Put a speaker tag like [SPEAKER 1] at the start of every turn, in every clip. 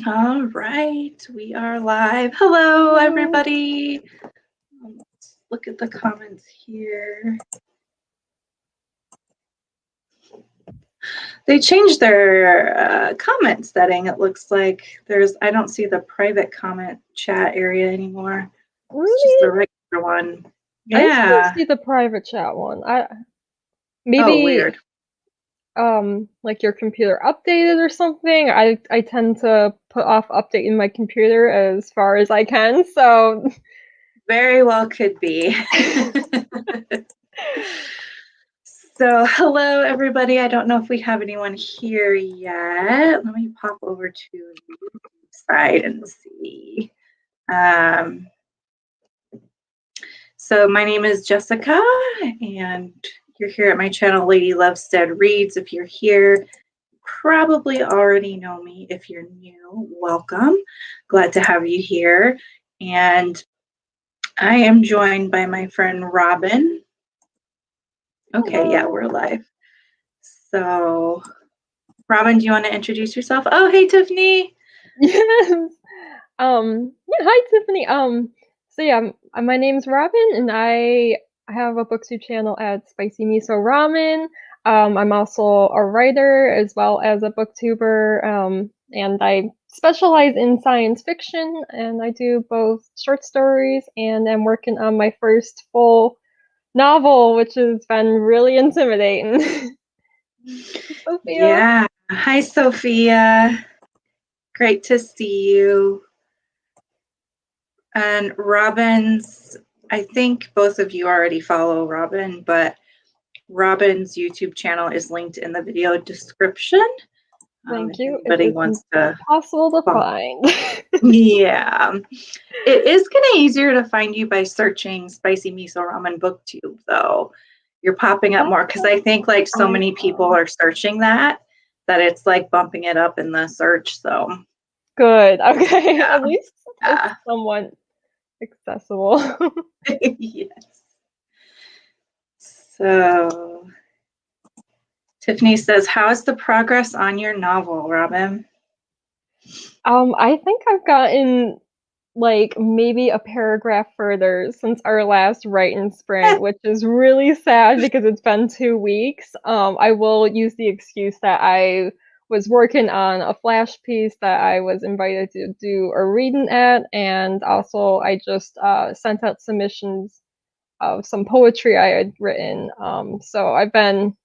[SPEAKER 1] All right, we are live. Hello, everybody. Let's look at the comments here. They changed their comment setting. It looks like I don't see the private comment chat area anymore.
[SPEAKER 2] Really?
[SPEAKER 1] It's just the regular one.
[SPEAKER 2] I still
[SPEAKER 1] Yeah.
[SPEAKER 2] see the private chat one.
[SPEAKER 1] Oh,
[SPEAKER 2] Maybe
[SPEAKER 1] weird.
[SPEAKER 2] like your computer updated or something. I tend to put off updating my computer as far as I can, so
[SPEAKER 1] Very well could be. So, hello, everybody. I don't know if we have anyone here yet. Let me pop over to the side and see. So, my name is Jessica, and you're here at my channel, Lady Lovestead Reads. If you're here, you probably already know me. If you're new, welcome. Glad to have you here. And I am joined by my friend Robin. Okay, yeah, we're live. So, Robin, do you want to introduce yourself? Oh, hey, Tiffany.
[SPEAKER 2] yes. Yeah, hi Tiffany. So yeah, my name's Robin, and I have a booktube channel at Spicy Miso Ramen. I'm also a writer as well as a booktuber. And I specialize in science fiction, and I do both short stories, and I'm working on my first full novel, which has been really intimidating. Sophia.
[SPEAKER 1] Yeah. Hi, Sophia. Great to see you. And Robin's, I think both of you already follow Robin, but Robin's YouTube channel is linked in the video description.
[SPEAKER 2] Thank
[SPEAKER 1] If
[SPEAKER 2] you. It
[SPEAKER 1] anybody
[SPEAKER 2] is
[SPEAKER 1] wants to
[SPEAKER 2] impossible to
[SPEAKER 1] follow.
[SPEAKER 2] find.
[SPEAKER 1] Yeah. It is getting easier to find you by searching Spicy Miso Ramen Booktube, though. You're popping up more because I think like so many people are searching that it's like bumping it up in the search. So
[SPEAKER 2] Good. Okay.
[SPEAKER 1] yeah.
[SPEAKER 2] At least it's somewhat accessible.
[SPEAKER 1] Yes. So Tiffany says, how is the progress on your novel, Robin?
[SPEAKER 2] I think I've gotten like maybe a paragraph further since our last writing sprint, which is really sad because it's been 2 weeks. I will use the excuse that I was working on a flash piece that I was invited to do a reading at, and also I just sent out submissions of some poetry I had written. So I've been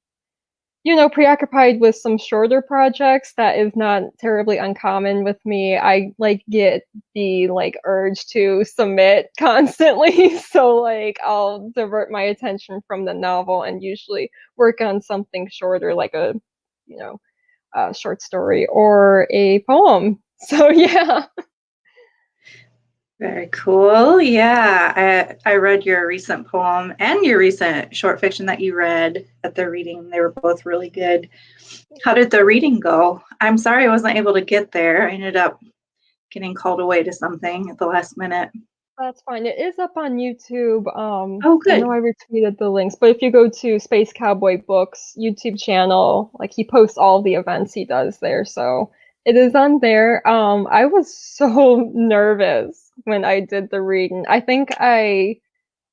[SPEAKER 2] preoccupied with some shorter projects. That is not terribly uncommon with me. I like get the like urge to submit constantly. So like I'll divert my attention from the novel and usually work on something shorter like you know, a short story or a poem. So yeah.
[SPEAKER 1] Very cool. Yeah, I read your recent poem and your recent short fiction that you read at the reading. They were both really good. How did the reading go? I'm sorry I wasn't able to get there. I ended up getting called away to something at the last minute.
[SPEAKER 2] That's fine. It is up on YouTube.
[SPEAKER 1] Oh,
[SPEAKER 2] I
[SPEAKER 1] good.
[SPEAKER 2] know I retweeted the links, but if you go to Space Cowboy Books YouTube channel, like he posts all the events he does there, so it is on there. I was so nervous when I did the reading. I think I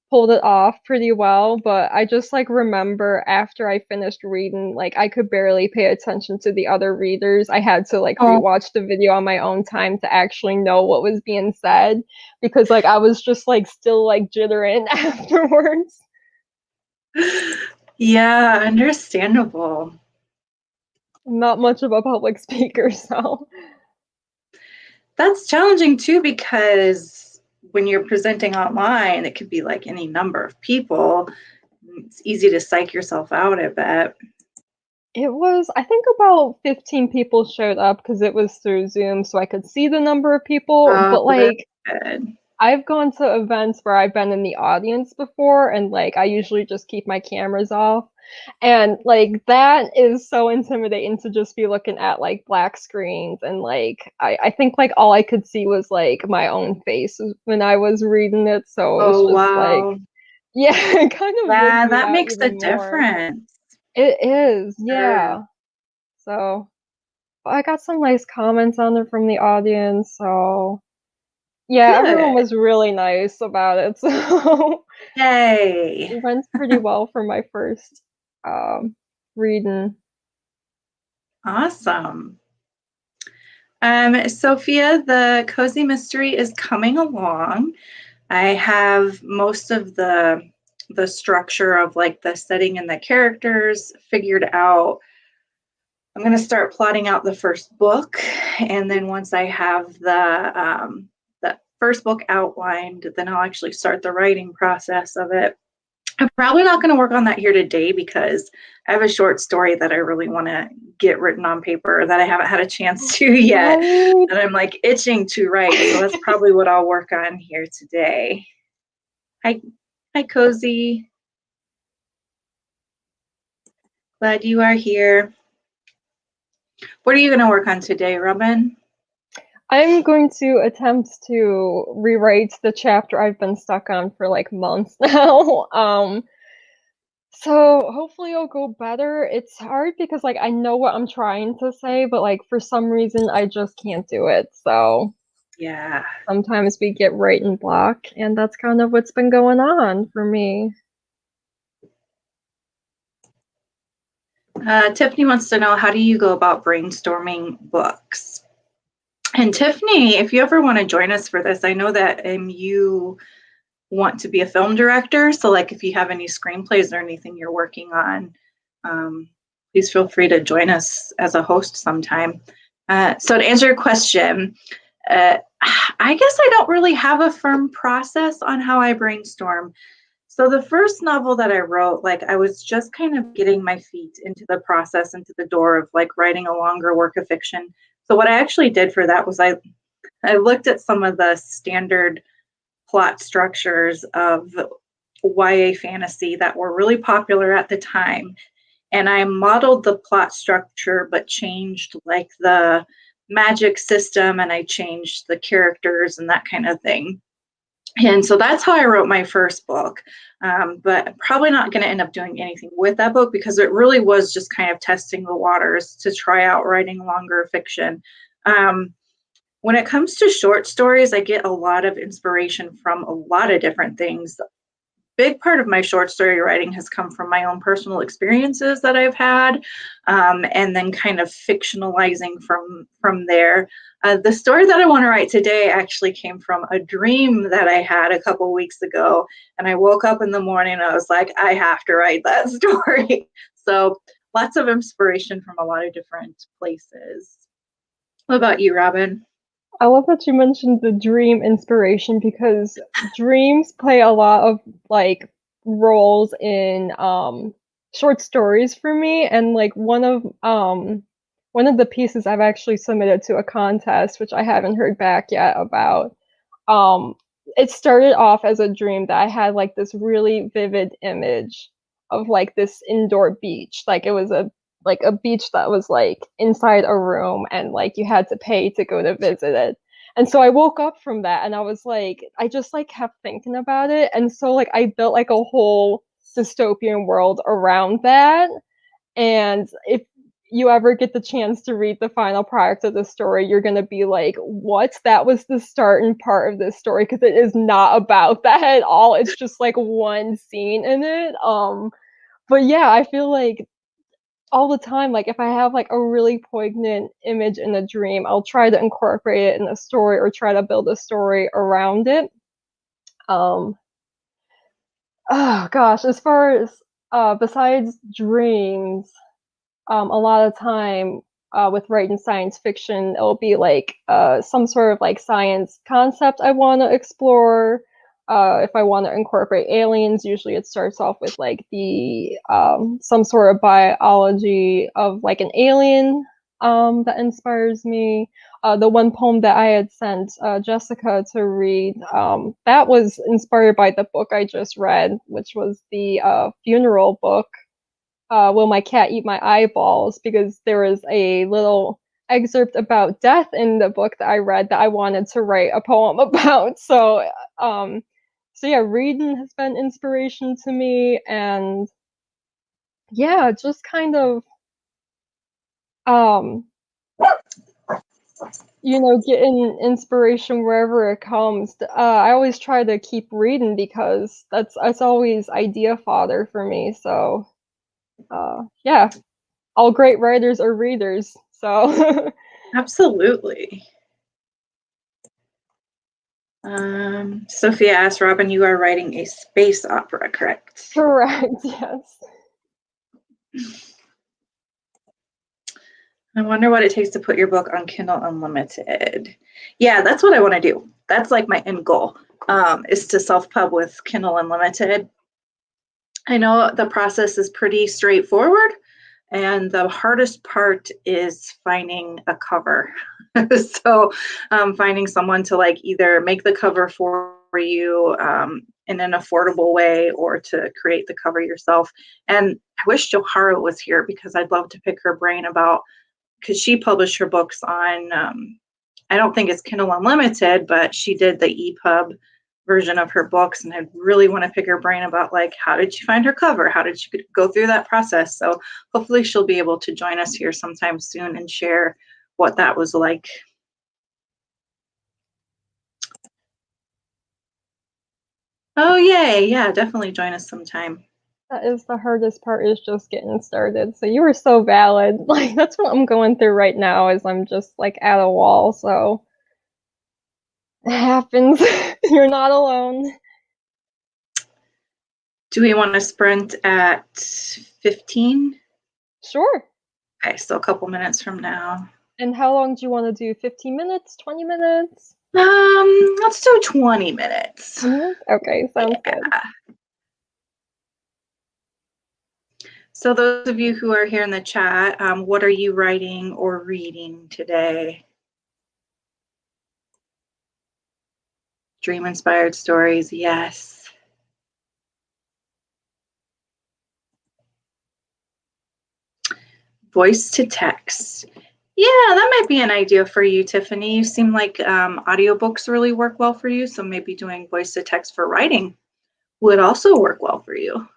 [SPEAKER 2] pulled it off pretty well, but I just like remember after I finished reading, like I could barely pay attention to the other readers. I had to like
[SPEAKER 1] Oh,
[SPEAKER 2] rewatch the video on my own time to actually know what was being said because like I was just like still like jittering afterwards.
[SPEAKER 1] yeah, understandable.
[SPEAKER 2] I'm not much of a public speaker, so
[SPEAKER 1] That's challenging too because when you're presenting online, it could be like any number of people. It's easy to psych yourself out, I bet.
[SPEAKER 2] it was, I think about 15 people showed up because it was through Zoom, so I could see the number of people,
[SPEAKER 1] Oh,
[SPEAKER 2] but
[SPEAKER 1] that's
[SPEAKER 2] like
[SPEAKER 1] good.
[SPEAKER 2] I've gone to events where I've been in the audience before, and like I usually just keep my cameras off. And like that is so intimidating to just be looking at like black screens. And like I think like all I could see was like my own face when I was reading it. So it was
[SPEAKER 1] Oh,
[SPEAKER 2] just like,
[SPEAKER 1] wow.
[SPEAKER 2] yeah, it kind of wigged
[SPEAKER 1] Yeah,
[SPEAKER 2] me
[SPEAKER 1] that
[SPEAKER 2] out
[SPEAKER 1] makes a
[SPEAKER 2] even more.
[SPEAKER 1] difference.
[SPEAKER 2] It is,
[SPEAKER 1] Sure.
[SPEAKER 2] yeah. So I got some nice comments on it from the audience, so yeah, everyone
[SPEAKER 1] Good.
[SPEAKER 2] was really nice about it, so
[SPEAKER 1] Yay.
[SPEAKER 2] it went pretty well for my first reading.
[SPEAKER 1] Awesome. Sophia, the cozy mystery is coming along. I have most of the structure of like the setting and the characters figured out. I'm going to start plotting out the first book, and then once I have the first book outlined, then I'll actually start the writing process of it. I'm probably not going to work on that here today because I have a short story that I really want to get written on paper that I haven't had a chance to yet,
[SPEAKER 2] Right.
[SPEAKER 1] and I'm like itching to write. So that's probably what I'll work on here today. Hi, hi, Cozy. Glad you are here. What are you going to work on today, Robin?
[SPEAKER 2] I'm going to attempt to rewrite the chapter I've been stuck on for like months now. So hopefully it'll go better. It's hard because like I know what I'm trying to say, but like for some reason I just can't do it. So
[SPEAKER 1] Yeah.
[SPEAKER 2] sometimes we get writing block, and that's kind of what's been going on for me.
[SPEAKER 1] Tiffany wants to know, how do you go about brainstorming books? And Tiffany, if you ever want to join us for this, I know that you want to be a film director. So like if you have any screenplays or anything you're working on, please feel free to join us as a host sometime. So to answer your question, I guess I don't really have a firm process on how I brainstorm. So the first novel that I wrote, like I was just kind of getting my feet into the process, into the door of like writing a longer work of fiction. So what I actually did for that was I looked at some of the standard plot structures of YA fantasy that were really popular at the time. And I modeled the plot structure, but changed like the magic system and I changed the characters and that kind of thing. And so that's how I wrote my first book. But I'm probably not going to end up doing anything with that book because it really was just kind of testing the waters to try out writing longer fiction. When it comes to short stories, I get a lot of inspiration from a lot of different things. Big part of my short story writing has come from my own personal experiences that I've had, and then kind of fictionalizing from there. The story that I want to write today actually came from a dream that I had a couple weeks ago, and I woke up in the morning and I was like, I have to write that story. So lots of inspiration from a lot of different places. What about you, Robin?
[SPEAKER 2] I love that you mentioned the dream inspiration because dreams play a lot of like roles in short stories for me, and like one of the pieces I've actually submitted to a contest, which I haven't heard back yet about. Um it started off as a dream that I had like this really vivid image of like this indoor beach. Like it was a beach that was like inside a room, and like you had to pay to go to visit it. And so I woke up from that and I was like, I just like kept thinking about it. And so like I built like a whole dystopian world around that. And if you ever get the chance to read the final product of the story, you're going to be like, what? That was the starting part of this story, because it is not about that at all. It's just like one scene in it. But yeah, I feel like all the time, like if I have like a really poignant image in a dream, I'll try to incorporate it in a story or try to build a story around it. Um, oh gosh, as far as besides dreams, a lot of time with writing science fiction, it'll be like some sort of like science concept I want to explore. If I want to incorporate aliens, usually it starts off with like the some sort of biology of like an alien that inspires me. The one poem that I had sent Jessica to read, that was inspired by the book I just read, which was the funeral book, Will My Cat Eat My Eyeballs? Because there was a little excerpt about death in the book that I read that I wanted to write a poem about. So yeah, reading has been inspiration to me, and yeah, just kind of um getting inspiration wherever it comes. I always try to keep reading because that's always idea fodder for me. So, yeah, all great writers are readers. So,
[SPEAKER 1] Absolutely. Sophia asked, Robin, you are writing a space opera, correct?
[SPEAKER 2] correct. Yes.
[SPEAKER 1] I wonder what it takes to put your book on Kindle Unlimited. Yeah, that's what I want to do. That's like my end goal, is to self-pub with Kindle Unlimited. I know the process is pretty straightforward, and the hardest part is finding a cover. So finding someone to like either make the cover for you in an affordable way or to create the cover yourself. And I wish Johara was here because I'd love to pick her brain about, because she published her books on, I don't think it's Kindle Unlimited, but she did the EPUB version of her books, and I really want to pick her brain about like, how did she find her cover? How did she go through that process? So hopefully she'll be able to join us here sometime soon and share what that was like. Oh, yay. Yeah, definitely join us sometime.
[SPEAKER 2] That is the hardest part, is just getting started. So you were so valid. Like, that's what I'm going through right now, is I'm just like at a wall. So it happens. You're not alone.
[SPEAKER 1] Do we want to sprint at 15?
[SPEAKER 2] Sure.
[SPEAKER 1] Okay, so a couple minutes from now.
[SPEAKER 2] And how long do you want to do? 15 minutes? 20 minutes?
[SPEAKER 1] Let's do 20 minutes.
[SPEAKER 2] 20 minutes? Okay, sounds
[SPEAKER 1] Yeah.
[SPEAKER 2] good.
[SPEAKER 1] So those of you who are here in the chat, what are you writing or reading today? Dream-inspired stories, yes. Voice to text. Yeah, that might be an idea for you, Tiffany. You seem like audiobooks really work well for you, so maybe doing voice to text for writing would also work well for you.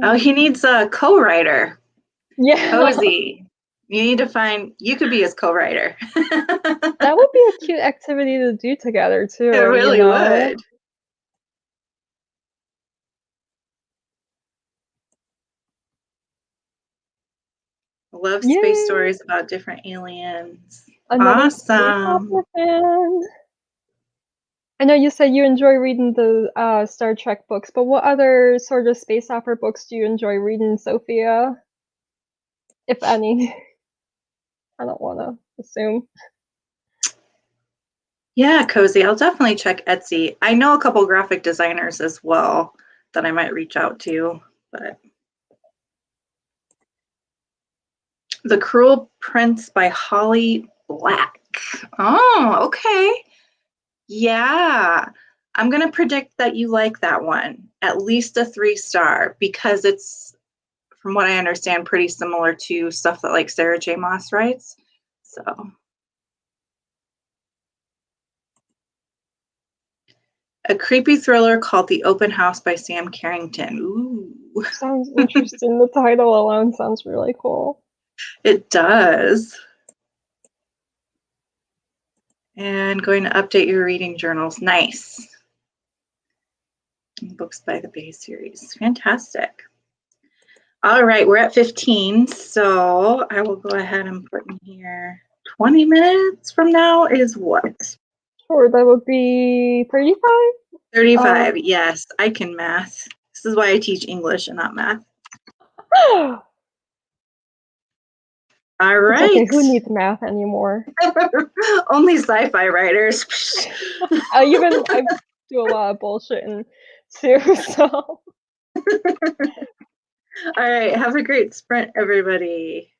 [SPEAKER 1] Oh, he needs a co-writer.
[SPEAKER 2] Yeah.
[SPEAKER 1] Cozy. You need to find, you could be his co-writer.
[SPEAKER 2] That would be a cute activity to do together, too.
[SPEAKER 1] It really would. Love space
[SPEAKER 2] Yay!
[SPEAKER 1] stories about different aliens.
[SPEAKER 2] Another space
[SPEAKER 1] Awesome.
[SPEAKER 2] opera fan. I know you said you enjoy reading the Star Trek books, but what other sort of space opera books do you enjoy reading, Sophia? If any. I don't want to assume.
[SPEAKER 1] Yeah, Cozy. I'll definitely check Etsy. I know a couple graphic designers as well that I might reach out to, but The Cruel Prince by Holly Black. Oh, okay. Yeah. I'm going to predict that you like that one. At least a 3-star, because it's, from what I understand, pretty similar to stuff that like Sarah J. Maas writes. So a creepy thriller called The Open House by Sam Carrington. Ooh.
[SPEAKER 2] Sounds interesting. The title alone sounds really cool.
[SPEAKER 1] It does. And going to update your reading journals. Nice. Books by the Bay series. Fantastic. All right, we're at 15, so I will go ahead and put in here 20 minutes from now is what?
[SPEAKER 2] Sure, that would be 35?
[SPEAKER 1] 35, yes, I can math. This is why I teach English and not math. All right.
[SPEAKER 2] It's okay, who needs math anymore?
[SPEAKER 1] Only sci-fi writers.
[SPEAKER 2] I do a lot of bullshitting too, so.
[SPEAKER 1] All right, have a great sprint, everybody.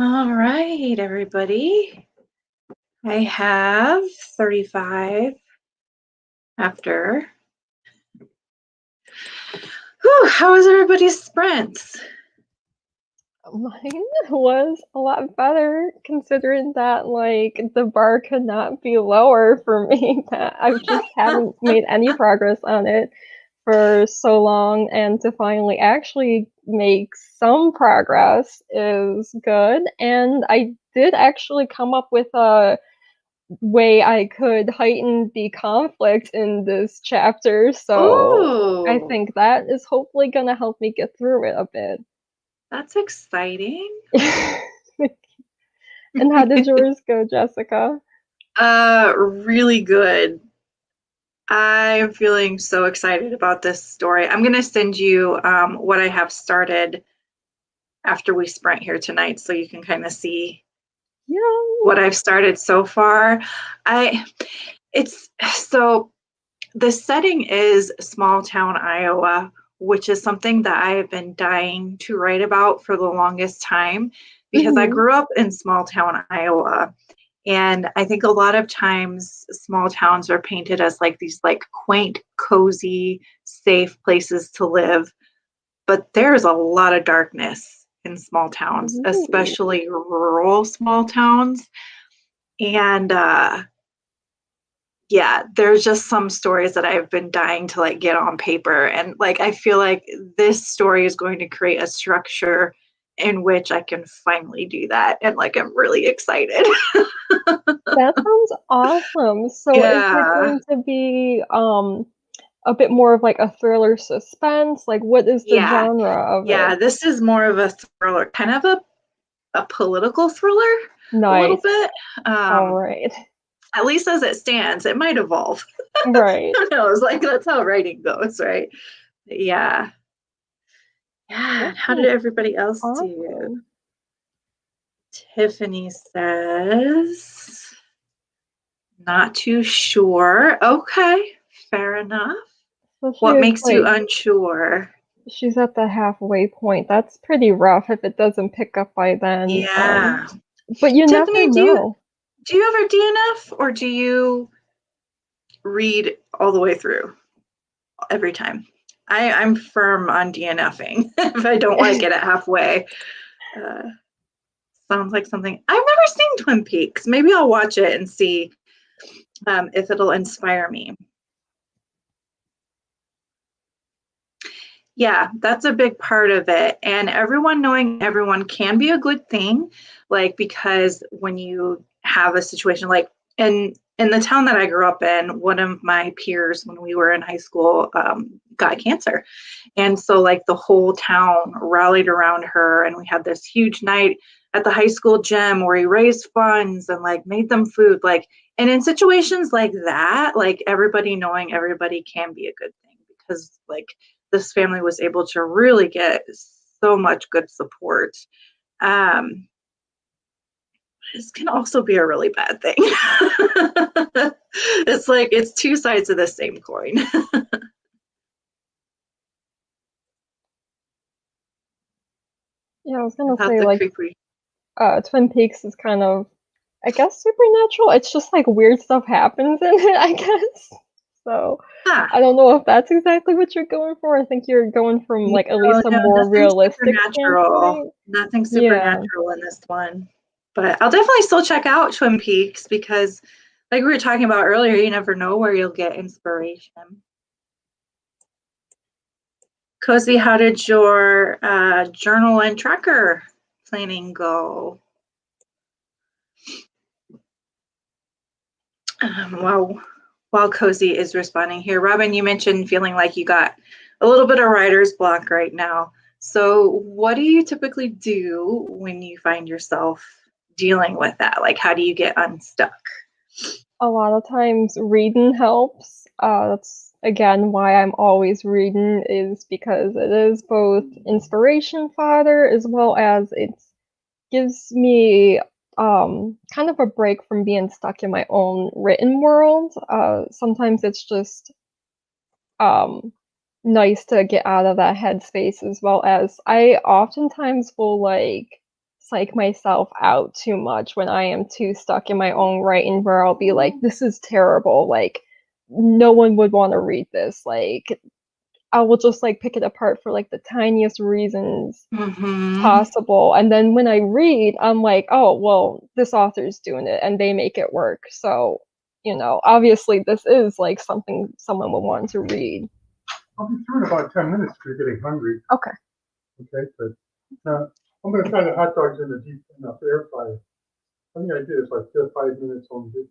[SPEAKER 1] All right, everybody. I have 35 after. Whew, how was everybody's sprints?
[SPEAKER 2] Mine was a lot better considering that, like, the bar could not be lower for me, that I just haven't made any progress on it for so long, and to finally actually make some progress is good, and I did actually come up with a way I could heighten the conflict in this chapter, so I
[SPEAKER 1] Ooh,
[SPEAKER 2] think that is hopefully gonna help me get through it a bit.
[SPEAKER 1] that's exciting.
[SPEAKER 2] And how did yours go, Jessica?
[SPEAKER 1] Really good. I'm feeling so excited about this story. I'm going to send you what I have started after we sprint here tonight so you can kind of see
[SPEAKER 2] Yeah.
[SPEAKER 1] what I've started so far. I it's so the setting is small town Iowa, which is something that I have been dying to write about for the longest time because I
[SPEAKER 2] Mhm.
[SPEAKER 1] grew up in small town Iowa. And I think a lot of times small towns are painted as like these like quaint, cozy, safe places to live. But there's a lot of darkness in small towns,
[SPEAKER 2] Ooh.
[SPEAKER 1] especially rural small towns. And yeah, there's just some stories that I've been dying to like get on paper. And like I feel like this story is going to create a structure in which I can finally do that. And like I'm really excited.
[SPEAKER 2] That sounds awesome. So is it
[SPEAKER 1] Yeah.
[SPEAKER 2] going to be, a bit more of, like, a thriller suspense? Like, what is the
[SPEAKER 1] Yeah.
[SPEAKER 2] genre of
[SPEAKER 1] Yeah.
[SPEAKER 2] it?
[SPEAKER 1] This is more of a thriller, kind of a political thriller a little
[SPEAKER 2] Nice.
[SPEAKER 1] bit. Um,
[SPEAKER 2] Alright.
[SPEAKER 1] at least as it stands, it might evolve.
[SPEAKER 2] Right.
[SPEAKER 1] Who knows? Like that's how writing goes, right? Yeah.
[SPEAKER 2] That
[SPEAKER 1] Yeah. How did
[SPEAKER 2] sounds
[SPEAKER 1] everybody else do?
[SPEAKER 2] awesome.
[SPEAKER 1] Tiffany says, not too sure. Okay, fair enough.
[SPEAKER 2] So she
[SPEAKER 1] What
[SPEAKER 2] is,
[SPEAKER 1] makes you
[SPEAKER 2] like,
[SPEAKER 1] unsure?
[SPEAKER 2] she's at the halfway point. That's pretty rough if it doesn't pick up by then,
[SPEAKER 1] Yeah.
[SPEAKER 2] but you never
[SPEAKER 1] Tiffany,
[SPEAKER 2] know.
[SPEAKER 1] do you ever DNF or do you read all the way through every time? I'm firm on DNFing if I don't like it at halfway. Uh, sounds like something I've never seen Twin Peaks. Maybe I'll watch it and see if it'll inspire me. Yeah, that's a big part of it. And everyone knowing everyone can be a good thing, like because when you have a situation like in the town that I grew up in, one of my peers when we were in high school got cancer. And so like the whole town rallied around her and we had this huge night at the high school gym where we raised funds and like made them food. Like and in situations like that, like everybody knowing everybody can be a good thing because like this family was able to really get so much good support. Um, this can also be a really bad thing. It's like it's two sides of the same coin.
[SPEAKER 2] Yeah, I was gonna
[SPEAKER 1] That's
[SPEAKER 2] say,
[SPEAKER 1] a
[SPEAKER 2] like,
[SPEAKER 1] creepy.
[SPEAKER 2] Twin Peaks is kind of, I guess, supernatural. It's just, like, weird stuff happens in it, I guess. So,
[SPEAKER 1] Huh.
[SPEAKER 2] I don't know if that's exactly what you're going for. I think you're going from, like, at
[SPEAKER 1] No,
[SPEAKER 2] least a
[SPEAKER 1] no,
[SPEAKER 2] more
[SPEAKER 1] nothing
[SPEAKER 2] realistic
[SPEAKER 1] supernatural.
[SPEAKER 2] standpoint.
[SPEAKER 1] Nothing
[SPEAKER 2] Yeah.
[SPEAKER 1] supernatural in this one. But I'll definitely still check out Twin Peaks because, like we were talking about earlier, you never know where you'll get inspiration. Cozy, how did your journal and tracker planning go? While Cozy is responding here, Robin, you mentioned feeling like you got a little bit of writer's block right now. So, what do you typically do when you find yourself dealing with that? Like, how do you get unstuck?
[SPEAKER 2] A lot of times reading helps. That's again why I'm always reading is because it is both inspiration fodder as well as it gives me kind of a break from being stuck in my own written world. Sometimes it's just um nice to get out of that headspace as well as I oftentimes will like psych myself out too much when I am too stuck in my own writing, where I'll be like, this is terrible, like no one would want to read this, like I will just like pick it apart for like the tiniest reasons possible, and then when I read, I'm like, oh well, this author's doing it and they make it work, so you know, obviously this is like something someone would want to read.
[SPEAKER 3] I'll be through in about 10 minutes if you're getting hungry.
[SPEAKER 2] Okay.
[SPEAKER 3] Okay, but I'm going to try the hot dogs in the deep enough air fryer. I think I did. It's like 5 minutes on this.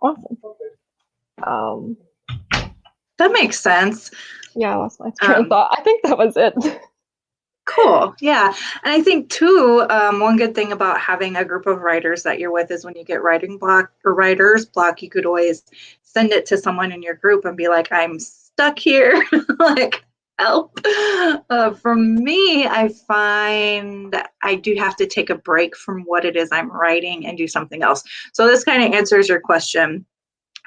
[SPEAKER 2] Awesome.
[SPEAKER 3] Okay.
[SPEAKER 1] That makes sense.
[SPEAKER 2] Yeah, I lost my train of thought. I think that was it.
[SPEAKER 1] Cool. Yeah. And I think too, one good thing about having a group of writers that you're with is when you get writing block or writer's block, you could always send it to someone in your group and be like, I'm stuck here, like help. For me, I find I do have to take a break from what it is I'm writing and do something else. So this kind of answers your question.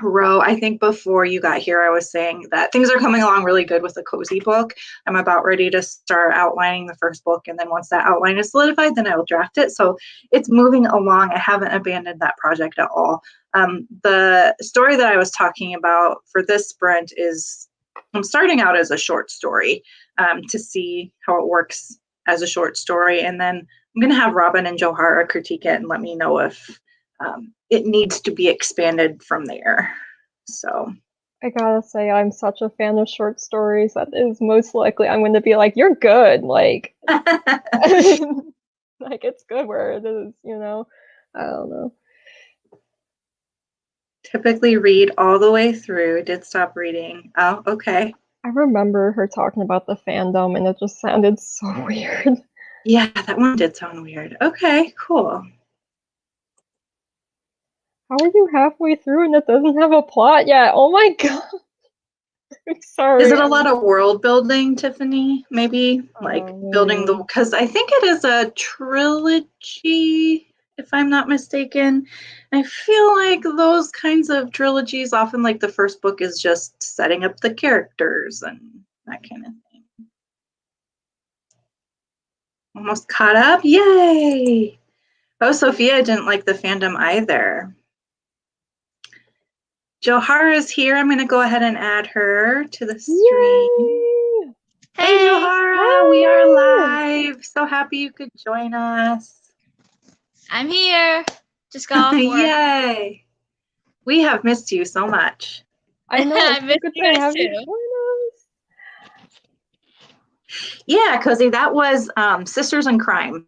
[SPEAKER 1] Ro, I think before you got here, I was saying that things are coming along really good with the cozy book. I'm about ready to start outlining the first book, and then once that outline is solidified, then I will draft it. So it's moving along. I haven't abandoned that project at all. The story that I was talking about for this sprint is I'm starting out as a short story to see how it works as a short story, and then I'm going to have Robin and Johara critique it and let me know if it needs to be expanded from there. So
[SPEAKER 2] I gotta say, I'm such a fan of short stories that is most likely I'm going to be like, you're good, like, like it's good where it is, you know? I don't know.
[SPEAKER 1] Typically read all the way through. Did stop reading. Oh, okay.
[SPEAKER 2] I remember her talking about the fandom and it just sounded so weird.
[SPEAKER 1] Yeah, that one did sound weird. Okay, cool.
[SPEAKER 2] How are you halfway through and it doesn't have a plot yet? Oh my god. I'm sorry.
[SPEAKER 1] Is it a lot of world building, Tiffany? Maybe like building the, because I think it is a trilogy, if I'm not mistaken. I feel like those kinds of trilogies often, like the first book is just setting up the characters and that kind of thing. Almost caught up. Yay! Oh, Sophia didn't like the fandom either. Johara is here. I'm going to go ahead and add her to the stream.
[SPEAKER 2] Yay!
[SPEAKER 1] Hey, Johara, we are live. So happy you could join us.
[SPEAKER 4] I'm here. Just got off work.
[SPEAKER 1] Yay! We have missed you so much.
[SPEAKER 2] I know.
[SPEAKER 4] I missed
[SPEAKER 2] good
[SPEAKER 4] you
[SPEAKER 2] to
[SPEAKER 4] guys
[SPEAKER 2] have
[SPEAKER 4] too.
[SPEAKER 2] you join us.
[SPEAKER 1] Yeah, Cozy, that was Sisters in Crime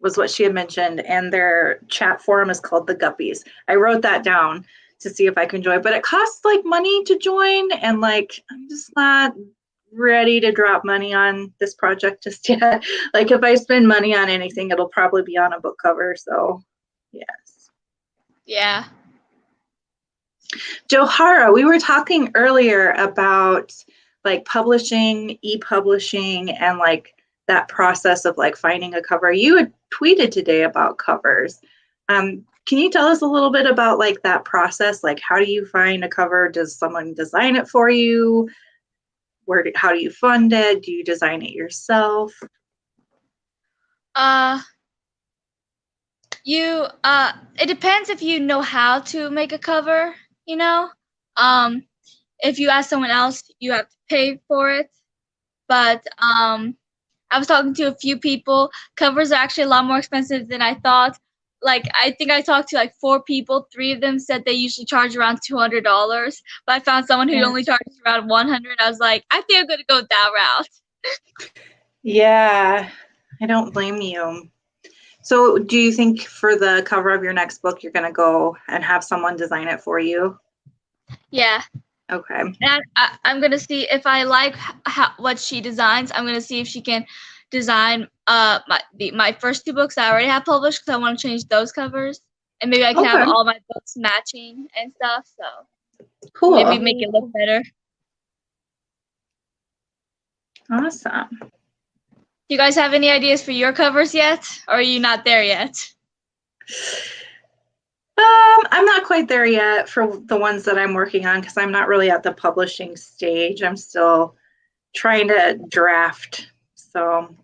[SPEAKER 1] was what she had mentioned, and their chat forum is called The Guppies. I wrote that down to see if I can join, but it costs like money to join, and like I'm just not ready to drop money on this project just yet. Like if I spend money on anything, it'll probably be on a book cover. So yes.
[SPEAKER 4] Yeah.
[SPEAKER 1] Johara, we were talking earlier about like publishing, e-publishing, and like that process of like finding a cover. You had tweeted today about covers. Can you tell us a little bit about like that process? Like how do you find a cover? Does someone design it for you? How do you fund it? Do you design it yourself?
[SPEAKER 4] It depends if you know how to make a cover, you know. If you ask someone else, you have to pay for it. But I was talking to a few people. Covers are actually a lot more expensive than I thought. Like I think I talked to like 4 people. 3 of them said they usually charge around $200. But I found someone who only charges around $100. I was like, I think I'm gonna go that route.
[SPEAKER 1] Yeah, I don't blame you. So do you think for the cover of your next book, you're gonna go and have someone design it for you?
[SPEAKER 4] Yeah.
[SPEAKER 1] Okay.
[SPEAKER 4] And I'm gonna see if I like what she designs. I'm gonna see if she can design my first 2 books I already have published, because I want to change those covers, and maybe I can have all my books matching and stuff. So
[SPEAKER 1] cool.
[SPEAKER 4] Maybe make it look better.
[SPEAKER 1] Awesome.
[SPEAKER 4] Do you guys have any ideas for your covers yet, or are you not there yet?
[SPEAKER 1] I'm not quite there yet for the ones that I'm working on, because I'm not really at the publishing stage. I'm still trying to draft. So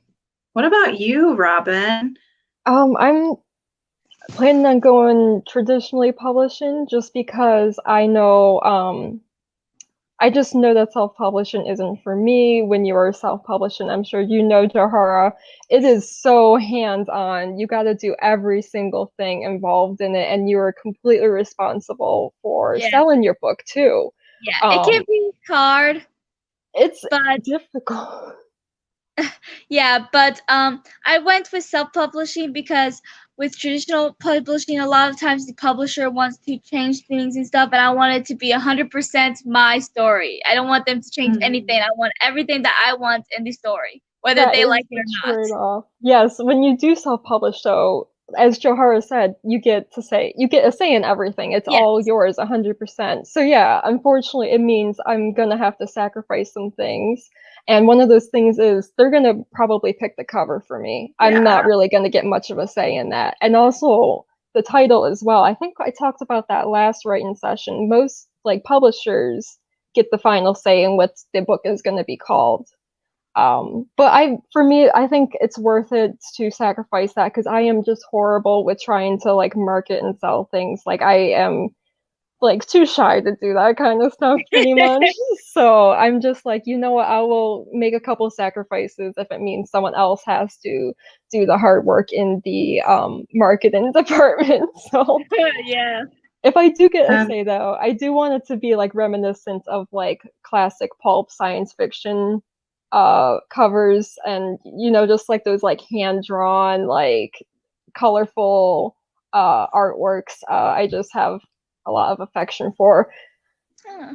[SPEAKER 1] what about you, Robin?
[SPEAKER 2] I'm planning on going traditionally publishing just because I know, I just know that self-publishing isn't for me. When you are self-publishing, I'm sure you know, Johara, it is so hands-on. You got to do every single thing involved in it, and you are completely responsible for
[SPEAKER 4] Yeah.
[SPEAKER 2] selling your book too.
[SPEAKER 4] Yeah, it can be hard,
[SPEAKER 2] It's
[SPEAKER 4] but
[SPEAKER 2] difficult.
[SPEAKER 4] yeah, but I went with self-publishing because with traditional publishing, a lot of times the publisher wants to change things and stuff, and I want it to be 100% my story. I don't want them to change anything. I want everything that I want in the story, whether
[SPEAKER 2] That
[SPEAKER 4] they
[SPEAKER 2] is
[SPEAKER 4] like it
[SPEAKER 2] the
[SPEAKER 4] or not.
[SPEAKER 2] trade-off. Yes, when you do self-publish, though, as Johara said, you get a say in everything. It's
[SPEAKER 4] Yes.
[SPEAKER 2] all yours, 100%. So yeah, unfortunately, it means I'm gonna have to sacrifice some things. And one of those things is they're gonna probably pick the cover for me. I'm not really gonna get much of a say in that. And also the title as well. I think I talked about that last writing session. Most like publishers get the final say in what the book is gonna be called. But for me, I think it's worth it to sacrifice that because I am just horrible with trying to like market and sell things. Like I am like too shy to do that kind of stuff pretty much. So I'm just like, you know what, I will make a couple sacrifices if it means someone else has to do the hard work in the marketing department. So
[SPEAKER 4] Yeah.
[SPEAKER 2] if I do get a say though, I do want it to be like reminiscent of like classic pulp science fiction covers, and you know, just like those like hand drawn, like colorful artworks. I just have a lot of affection for.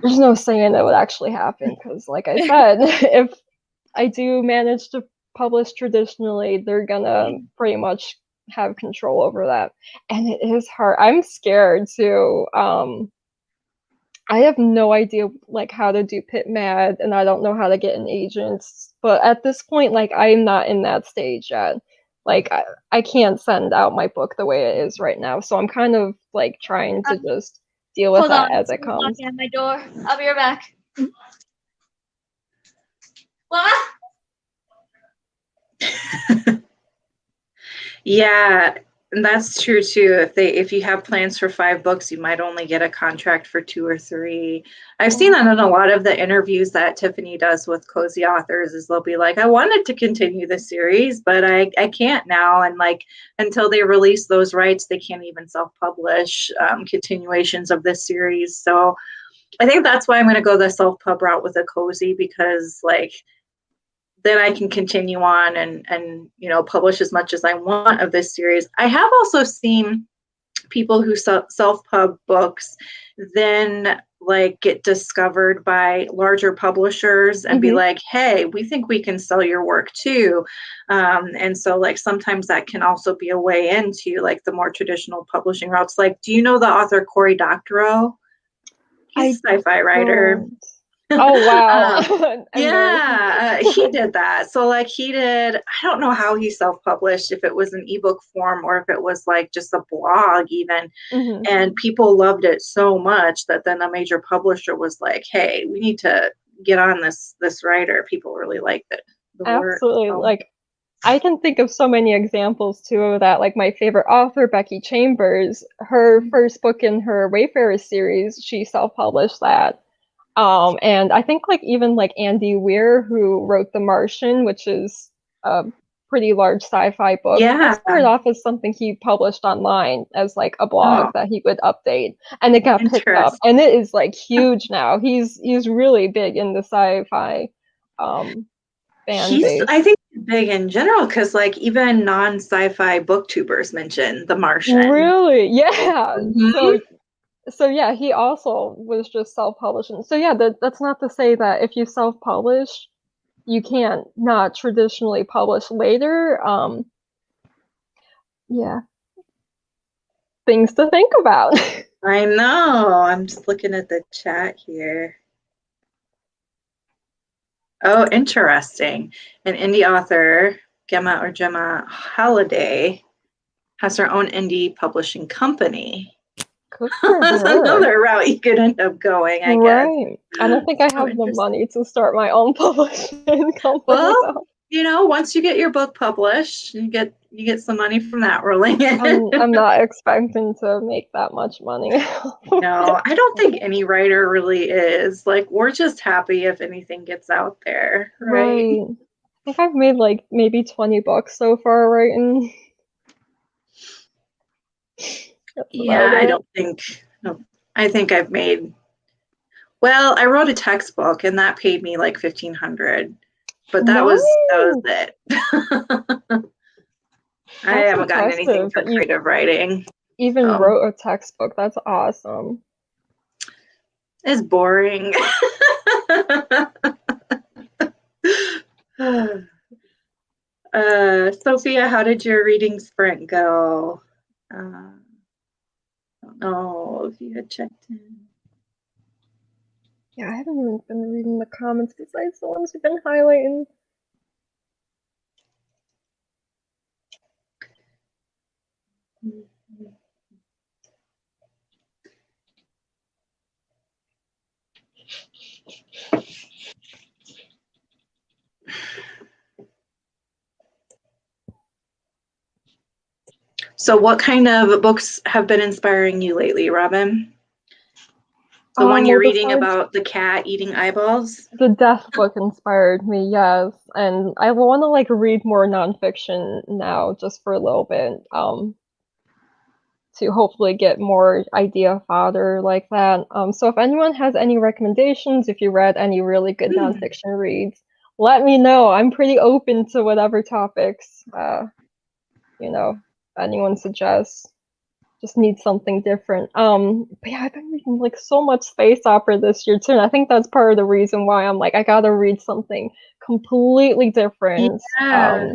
[SPEAKER 2] There's no saying that would actually happen because, like I said, if I do manage to publish traditionally, they're gonna pretty much have control over that, and it is hard. I'm scared too. I have no idea like how to do PitMad, and I don't know how to get an agent. But at this point, like I'm not in that stage yet. Like I can't send out my book the way it is right now, so I'm kind of like trying to just deal with
[SPEAKER 4] Hold
[SPEAKER 2] that
[SPEAKER 4] on,
[SPEAKER 2] as it comes.
[SPEAKER 4] knocking at my door. I'll be right back. What?
[SPEAKER 1] Yeah, and that's true too. If you have plans for 5 books, you might only get a contract for 2 or 3. I've seen that in a lot of the interviews that Tiffany does with cozy authors, is they'll be like, I wanted to continue the series, but I can't now. And like until they release those rights, they can't even self-publish continuations of this series. So I think that's why I'm going to go the self-pub route with a cozy, because like then I can continue on and you know, publish as much as I want of this series. I have also seen people who self-pub books then like get discovered by larger publishers and be like, hey, we think we can sell your work too. And so like sometimes that can also be a way into like the more traditional publishing routes. Like, do you know the author Cory Doctorow? He's a sci-fi writer.
[SPEAKER 2] Oh wow.
[SPEAKER 1] Yeah, he did that. So like he did, I don't know how he self-published, if it was an ebook form or if it was like just a blog even. And people loved it so much that then a major publisher was like, hey, we need to get on this writer. People really liked it.
[SPEAKER 2] Absolutely. Like I can think of so many examples too of that. Like my favorite author, Becky Chambers, her first book in her Wayfarer series, she self-published that. And I think like even like Andy Weir, who wrote The Martian, which is a pretty large sci-fi book, that started off as something he published online as like a blog that he would update, and it got picked up, and it is like huge now. He's really big in the sci-fi fan base.
[SPEAKER 1] I think he's big in general because like even non-sci-fi booktubers mention The Martian.
[SPEAKER 2] Really? Yeah. So yeah, he also was just self-publishing. So yeah, that's not to say that if you self-publish, you can't not traditionally publish later. Yeah. Things to think about.
[SPEAKER 1] I know. I'm just looking at the chat here. Oh, interesting. An indie author, Gemma Holiday, has her own indie publishing company. That's another route you could end up going, I guess.
[SPEAKER 2] I don't think I have the money to start my own publishing company.
[SPEAKER 1] Well, you know, once you get your book published, you get some money from that rolling in.
[SPEAKER 2] I'm not expecting to make that much money.
[SPEAKER 1] No, I don't think any writer really is. Like, we're just happy if anything gets out there, right?
[SPEAKER 2] Right. I think I've made like maybe 20 bucks so far writing. That's
[SPEAKER 1] Yeah,
[SPEAKER 2] about
[SPEAKER 1] I
[SPEAKER 2] it.
[SPEAKER 1] don't think. No, I think I've made. Well, I wrote a textbook, and that paid me like 1,500, but that was
[SPEAKER 2] Nice.
[SPEAKER 1] it. I
[SPEAKER 2] That's
[SPEAKER 1] haven't gotten anything
[SPEAKER 2] impressive
[SPEAKER 1] for
[SPEAKER 2] that you
[SPEAKER 1] creative writing.
[SPEAKER 2] even
[SPEAKER 1] So
[SPEAKER 2] wrote a textbook. That's awesome.
[SPEAKER 1] it's boring. Sophia, how did your reading sprint go? I don't know if you had checked in.
[SPEAKER 2] Yeah, I haven't even been reading the comments besides the ones we've been highlighting.
[SPEAKER 1] So what kind of books have been inspiring you lately, Robin? The one you're
[SPEAKER 2] Well,
[SPEAKER 1] reading
[SPEAKER 2] besides
[SPEAKER 1] about the cat eating eyeballs?
[SPEAKER 2] the death book inspired me, yes, and I want to like read more nonfiction now, just for a little bit, to hopefully get more idea fodder like that. So if anyone has any recommendations, if you read any really good nonfiction reads, let me know. I'm pretty open to whatever topics, you know, anyone suggests. Just need something different. But yeah, I've been reading like so much space opera this year too, and I think that's part of the reason why I'm like, I gotta read something completely different.
[SPEAKER 1] Yeah.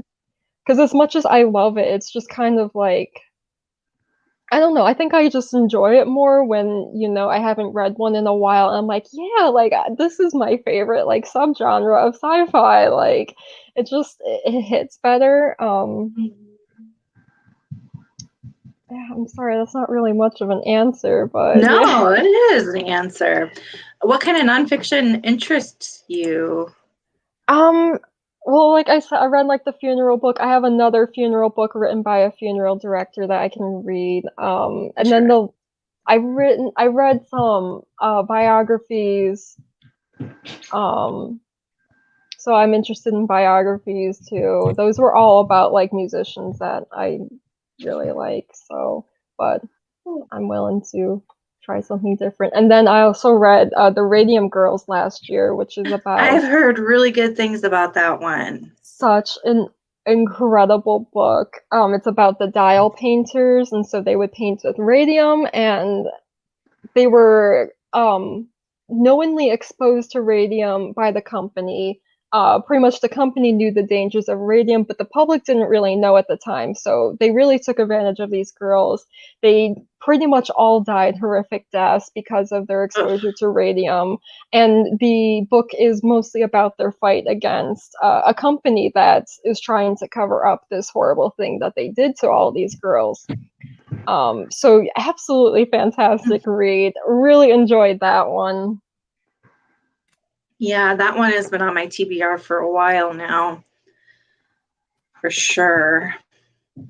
[SPEAKER 2] Because as much as I love it, it's just kind of like, I don't know. I think I just enjoy it more when, you know, I haven't read one in a while. And I'm like, yeah, like this is my favorite like subgenre of sci-fi. Like it hits better. Yeah, I'm sorry, that's not really much of an answer, but yeah.
[SPEAKER 1] No, it is an answer. What kind of nonfiction interests you?
[SPEAKER 2] Um, well, like I said, I read like the funeral book. I have another funeral book written by a funeral director that I can read. And then
[SPEAKER 1] Sure.
[SPEAKER 2] I read some biographies. So I'm interested in biographies too. Those were all about like musicians that I really like. So, but I'm willing to try something different. And then I also read the Radium Girls last year, which is about
[SPEAKER 1] I've heard really good things about that one.
[SPEAKER 2] such an incredible book. It's about the dial painters, and so they would paint with radium, and they were knowingly exposed to radium by the company. Pretty much the company knew the dangers of radium, but the public didn't really know at the time. So they really took advantage of these girls. They pretty much all died horrific deaths because of their exposure to radium. And the book is mostly about their fight against a company that is trying to cover up this horrible thing that they did to all these girls. So absolutely fantastic read. Really enjoyed that one.
[SPEAKER 1] Yeah, that one has been on my TBR for a while now. For sure.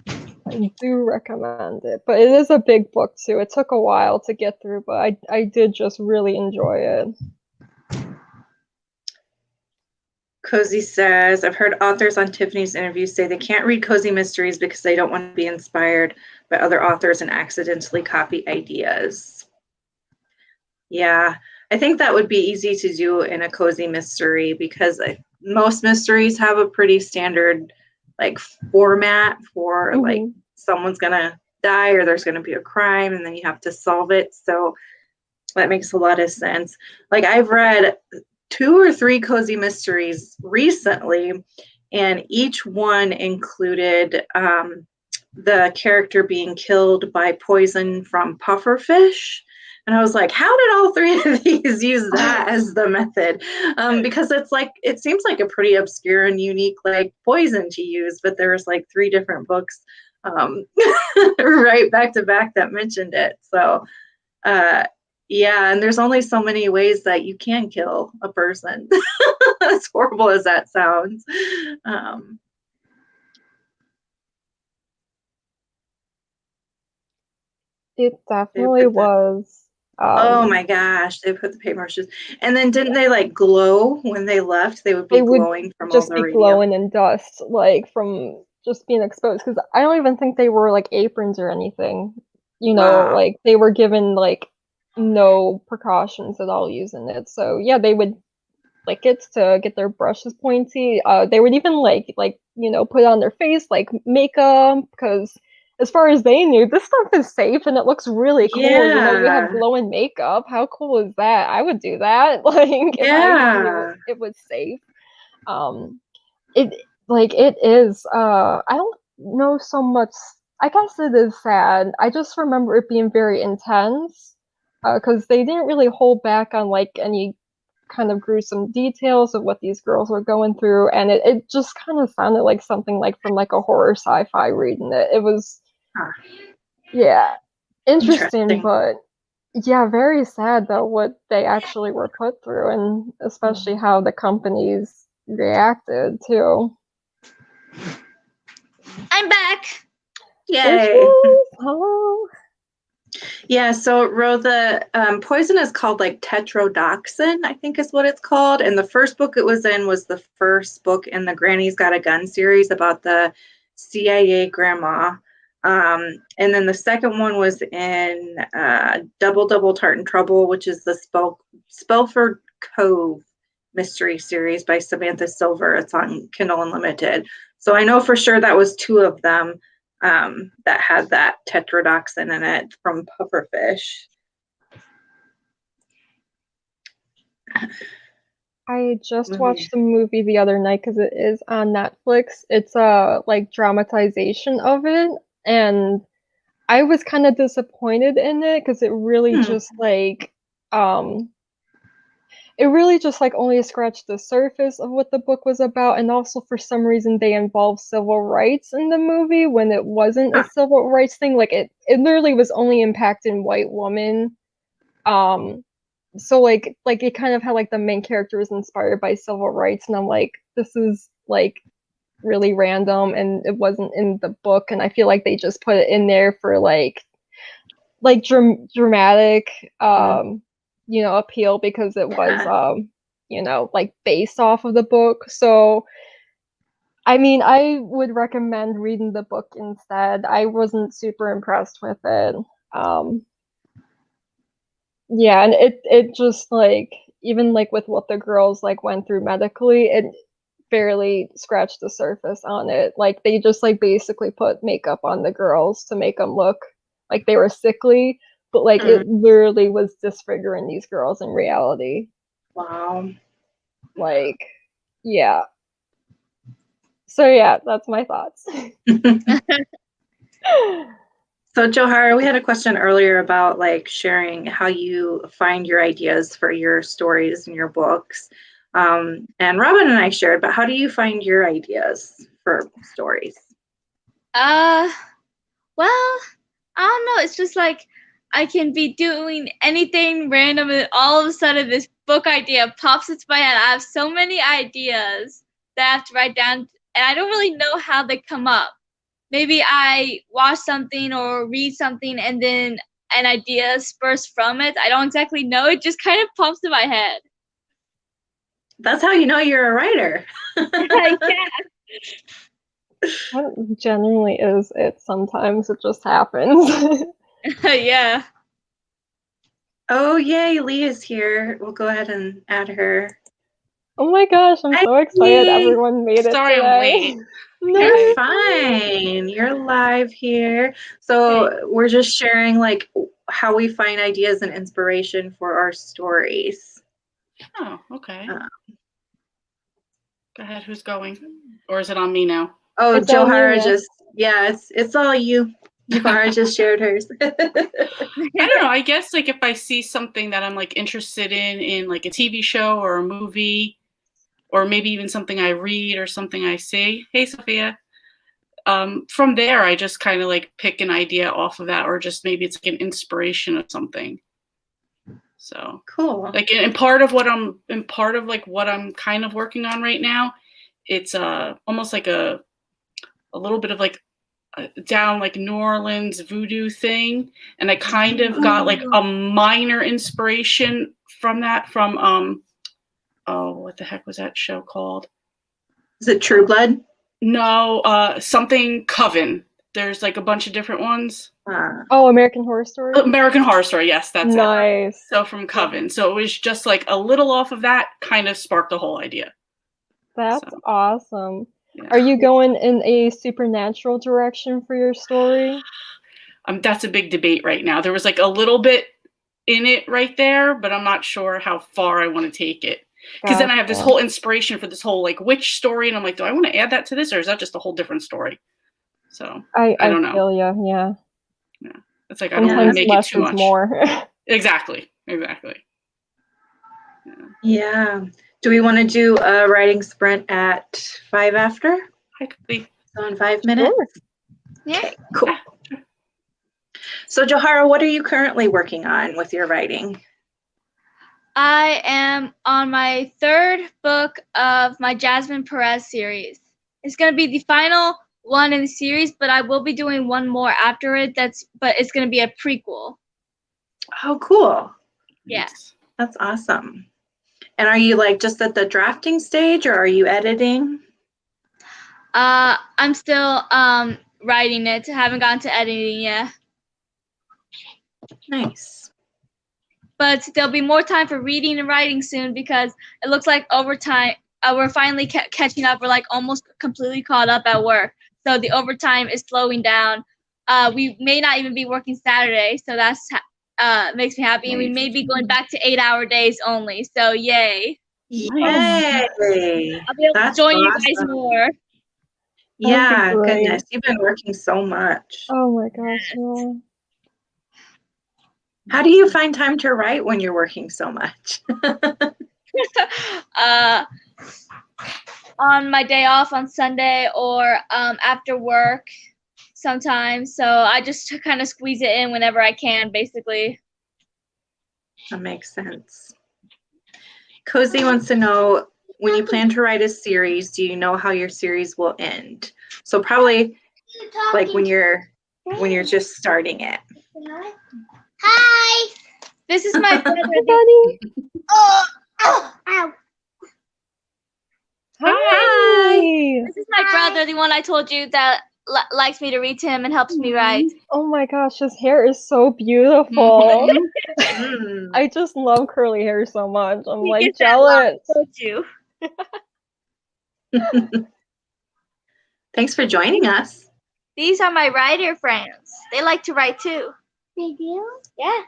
[SPEAKER 2] I do recommend it, but it is a big book too. It took a while to get through, but I did just really enjoy it.
[SPEAKER 1] Cozy says, I've heard authors on Tiffany's interviews say they can't read cozy mysteries because they don't want to be inspired by other authors and accidentally copy ideas. Yeah, I think that would be easy to do in a cozy mystery because most mysteries have a pretty standard like format for like someone's gonna die or there's gonna be a crime and then you have to solve it. So that makes a lot of sense. Like I've read 2 or 3 cozy mysteries recently, and each one included the character being killed by poison from pufferfish. And I was like, how did all 3 of these use that as the method? Because it's like, it seems like a pretty obscure and unique like poison to use, but there's like 3 different books right back to back that mentioned it. So Yeah, and there's only so many ways that you can kill a person. As horrible as that sounds.
[SPEAKER 2] It
[SPEAKER 1] They
[SPEAKER 2] definitely
[SPEAKER 1] put the
[SPEAKER 2] was.
[SPEAKER 1] Oh my gosh, they put the paintbrushes. And then didn't they like glow when they left? They would be
[SPEAKER 2] They would
[SPEAKER 1] glowing from all
[SPEAKER 2] just
[SPEAKER 1] the
[SPEAKER 2] be
[SPEAKER 1] radium.
[SPEAKER 2] glowing in dust, like from just being exposed. Because I don't even think they were like aprons or anything. You know,
[SPEAKER 1] Wow.
[SPEAKER 2] like they were given like no precautions at all using it. So yeah, they would lick it to get their brushes pointy. They would even put on their face like makeup because as far as they knew, this stuff is safe and it looks really cool. You know, you have
[SPEAKER 1] Yeah.
[SPEAKER 2] glowing makeup. How cool is that? I would do that. Like if I knew
[SPEAKER 1] Yeah.
[SPEAKER 2] it was safe. Um, it is. I don't know so much. I guess it is sad. I just remember it being very intense because they didn't really hold back on like any kind of gruesome details of what these girls were going through, and it just kind of sounded like something like from like a horror sci-fi reading it. It was,
[SPEAKER 1] Huh.
[SPEAKER 2] yeah, interesting,
[SPEAKER 1] Interesting.
[SPEAKER 2] but yeah, very sad though what they actually were put through, and especially how the companies reacted too.
[SPEAKER 4] I'm back.
[SPEAKER 2] There she
[SPEAKER 1] Yay.
[SPEAKER 2] is. Hello.
[SPEAKER 1] Yeah, so the poison is called like tetrodotoxin, I think is what it's called. And the first book it was in was the first book in the Granny's Got a Gun series about the CIA grandma. And then the second one was in Double Double Tartan Trouble, which is the Spellford Cove mystery series by Samantha Silver. It's on Kindle Unlimited. So I know for sure that was two of them that had that tetrodotoxin in it from pufferfish.
[SPEAKER 2] I just watched the movie the other night because it is on Netflix. It's a like dramatization of it, and I was kind of disappointed in it because um it really just like only scratched the surface of what the book was about, and also for some reason they involved civil rights in the movie when it wasn't a civil rights thing. Like it literally was only impacting white women. So like it kind of had like the main character was inspired by civil rights, and I'm like, this is like really random, and it wasn't in the book, and I feel like they just put it in there for dramatic appeal because it was like based off of the book. So I mean, I would recommend reading the book instead. I wasn't super impressed with it. Yeah, and it just like even like with what the girls like went through medically, it barely scratched the surface on it. Like they just like basically put makeup on the girls to make them look like they were sickly, but like it literally was disfiguring these girls in reality.
[SPEAKER 1] Wow.
[SPEAKER 2] Like, yeah. So yeah, that's my thoughts.
[SPEAKER 1] So Johara, we had a question earlier about like sharing how you find your ideas for your stories and your books. And Robin and I shared, but how do you find your ideas for stories?
[SPEAKER 4] Well, I don't know. It's just like I can be doing anything random, and all of a sudden this book idea pops into my head. I have so many ideas that I have to write down, and I don't really know how they come up. Maybe I watch something or read something, and then an idea spurs from it. I don't exactly know. It just kind of pops in my head.
[SPEAKER 1] That's how you know you're a writer.
[SPEAKER 4] Yeah.
[SPEAKER 2] That genuinely is it. Sometimes it just happens.
[SPEAKER 4] Yeah.
[SPEAKER 1] Oh, yay, Lee is here. We'll go ahead and add her.
[SPEAKER 2] Oh my gosh, I'm so excited everyone made it
[SPEAKER 5] Sorry,
[SPEAKER 2] today.
[SPEAKER 5] I'm late.
[SPEAKER 2] No,
[SPEAKER 1] You're fine. You're live here. So we're just sharing like how we find ideas and inspiration for our stories.
[SPEAKER 5] Oh, okay. Go ahead. Who's going? Or is it on me now?
[SPEAKER 1] Oh,
[SPEAKER 2] it's on you
[SPEAKER 1] Johara
[SPEAKER 2] now.
[SPEAKER 1] it's all you. Johara just shared hers.
[SPEAKER 5] I don't know. I guess like if I see something that I'm like interested in like a TV show or a movie, or maybe even something I read or something I see. Hey, Sophia. From there, I just kind of like pick an idea off of that, or just maybe it's like an inspiration of something. So
[SPEAKER 1] Cool.
[SPEAKER 5] like, and part of what I'm kind of working on right now, it's almost like a little bit of like down like New Orleans voodoo thing, and I kind of got like a minor inspiration from that from what the heck was that show called?
[SPEAKER 1] Is it True Blood?
[SPEAKER 5] No, something Coven. There's like a bunch of different ones.
[SPEAKER 2] Oh, American Horror Story?
[SPEAKER 5] American Horror Story, yes, that's it.
[SPEAKER 2] Nice.
[SPEAKER 5] So from Coven. So it was just like a little off of that, kind of sparked the whole idea.
[SPEAKER 2] That's
[SPEAKER 5] So,
[SPEAKER 2] awesome.
[SPEAKER 5] yeah.
[SPEAKER 2] Are you going in a supernatural direction for your story?
[SPEAKER 5] That's a big debate right now. There was like a little bit in it right there, but I'm not sure how far I want to take it. Because then I have this whole inspiration for this whole like witch story, and I'm like, do I want to add that to this, or is that just a whole different story? So I don't know.
[SPEAKER 2] Feel ya, yeah.
[SPEAKER 5] Yeah, it's like I don't want to make it too much.
[SPEAKER 2] More.
[SPEAKER 5] Exactly.
[SPEAKER 1] Yeah. Do we want to do a writing sprint at 5 after?
[SPEAKER 5] I could be.
[SPEAKER 1] So in 5 minutes?
[SPEAKER 2] Sure.
[SPEAKER 4] Yeah.
[SPEAKER 1] Okay, cool. So Johara, what are you currently working on with your writing?
[SPEAKER 4] I am on my 3rd book of my Jasmine Perez series. It's going to be the final one in the series, but I will be doing one more after it. But it's going to be a prequel.
[SPEAKER 1] Oh, cool.
[SPEAKER 4] Yes.
[SPEAKER 1] That's awesome. And are you like just at the drafting stage, or are you editing?
[SPEAKER 4] I'm still writing it. Haven't gotten to editing yet.
[SPEAKER 1] Nice.
[SPEAKER 4] But there'll be more time for reading and writing soon, because it looks like overtime, we're finally catching up. We're like almost completely caught up at work. So the overtime is slowing down. We may not even be working Saturday, so that's makes me happy. And we may be going back to 8-hour days only. So yay.
[SPEAKER 1] Yay.
[SPEAKER 4] I'll be able to join you guys more.
[SPEAKER 1] Yeah,
[SPEAKER 2] great.
[SPEAKER 1] goodness. You've been working so much.
[SPEAKER 2] Oh my gosh, no.
[SPEAKER 1] How do you find time to write when you're working so much?
[SPEAKER 4] On my day off on Sunday, or after work sometimes. So I just kind of squeeze it in whenever I can, basically.
[SPEAKER 1] That makes sense. Cozy wants to know, when you plan to write a series, do you know how your series will end? So probably like when you're just starting it.
[SPEAKER 4] Hi. This is my brother.
[SPEAKER 2] Buddy.
[SPEAKER 4] Ow.
[SPEAKER 2] Hi.
[SPEAKER 4] This is my brother, the one I told you that likes me to read to him and helps me write.
[SPEAKER 2] Oh my gosh, his hair is so beautiful.
[SPEAKER 1] Mm.
[SPEAKER 2] I just love curly hair so much. I'm
[SPEAKER 4] He
[SPEAKER 2] like
[SPEAKER 4] gets that lot,
[SPEAKER 2] jealous.
[SPEAKER 4] don't you?
[SPEAKER 1] Thanks for joining us.
[SPEAKER 4] These are my writer friends. They like to write too. They do? Yeah.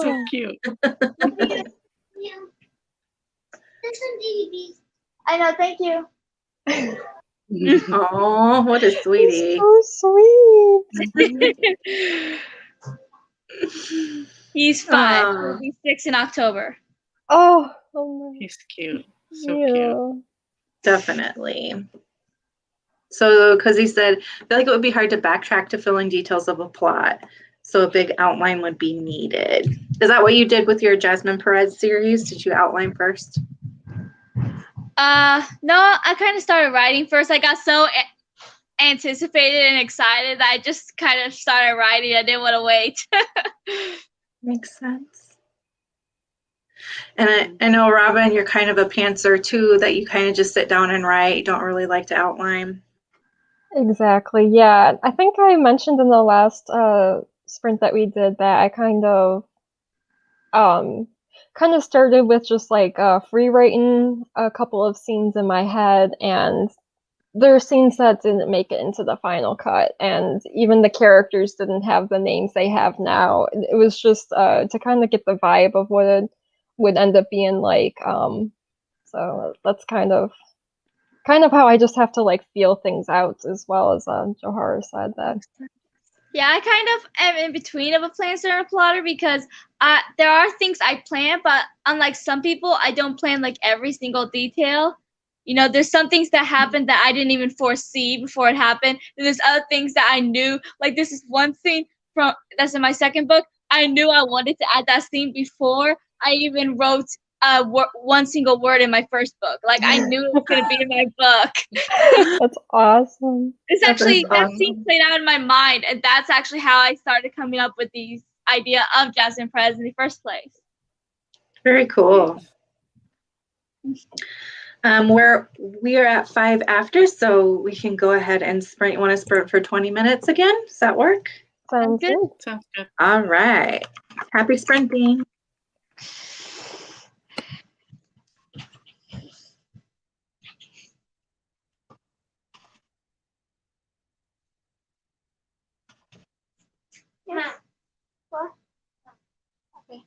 [SPEAKER 5] So cute.
[SPEAKER 4] I know, thank you.
[SPEAKER 1] Oh, what a sweetie.
[SPEAKER 2] So sweet.
[SPEAKER 4] He's 5.
[SPEAKER 1] Oh.
[SPEAKER 4] He'll be 6 in October.
[SPEAKER 2] Oh my.
[SPEAKER 5] He's cute. So cute.
[SPEAKER 1] Definitely. So, because he said, I feel like it would be hard to backtrack to fill in details of a plot, so a big outline would be needed. Is that what you did with your Jasmine Perez series? Did you outline first?
[SPEAKER 4] No, I kind of started writing first. I got so anticipated and excited that I just kind of started writing. I didn't want to wait.
[SPEAKER 1] Makes sense. And I know, Robin, you're kind of a pantser too, that you kind of just sit down and write. You don't really like to outline.
[SPEAKER 2] Exactly, yeah. I think I mentioned in the last sprint that we did that I kind of started with just like free writing a couple of scenes in my head, and there are scenes that didn't make it into the final cut, and even the characters didn't have the names they have now. It was just to kind of get the vibe of what it would end up being like. So that's kind of how I just have to like feel things out, as well as Johara said that.
[SPEAKER 4] Yeah, I kind of am in between of a planner and a plotter, because there are things I plan, but unlike some people, I don't plan like every single detail. You know, there's some things that happened that I didn't even foresee before it happened. And there's other things that I knew. Like this is one scene that's in my 2nd book. I knew I wanted to add that scene before I even wrote one single word in my first book. Like I knew it was gonna be in my book.
[SPEAKER 2] That's awesome.
[SPEAKER 4] It's
[SPEAKER 1] That's
[SPEAKER 4] actually that
[SPEAKER 1] awesome.
[SPEAKER 4] scene played out in my mind, and that's actually how I started coming up with these idea of Jasmine Perez in the first place.
[SPEAKER 1] Very cool. We are at 5 after, so we can go ahead and sprint. You want to sprint for 20 minutes again? Does that work?
[SPEAKER 2] Sounds
[SPEAKER 4] good.
[SPEAKER 2] good.
[SPEAKER 5] Sounds good.
[SPEAKER 1] All right. Happy sprinting.
[SPEAKER 4] Yes. What? Okay.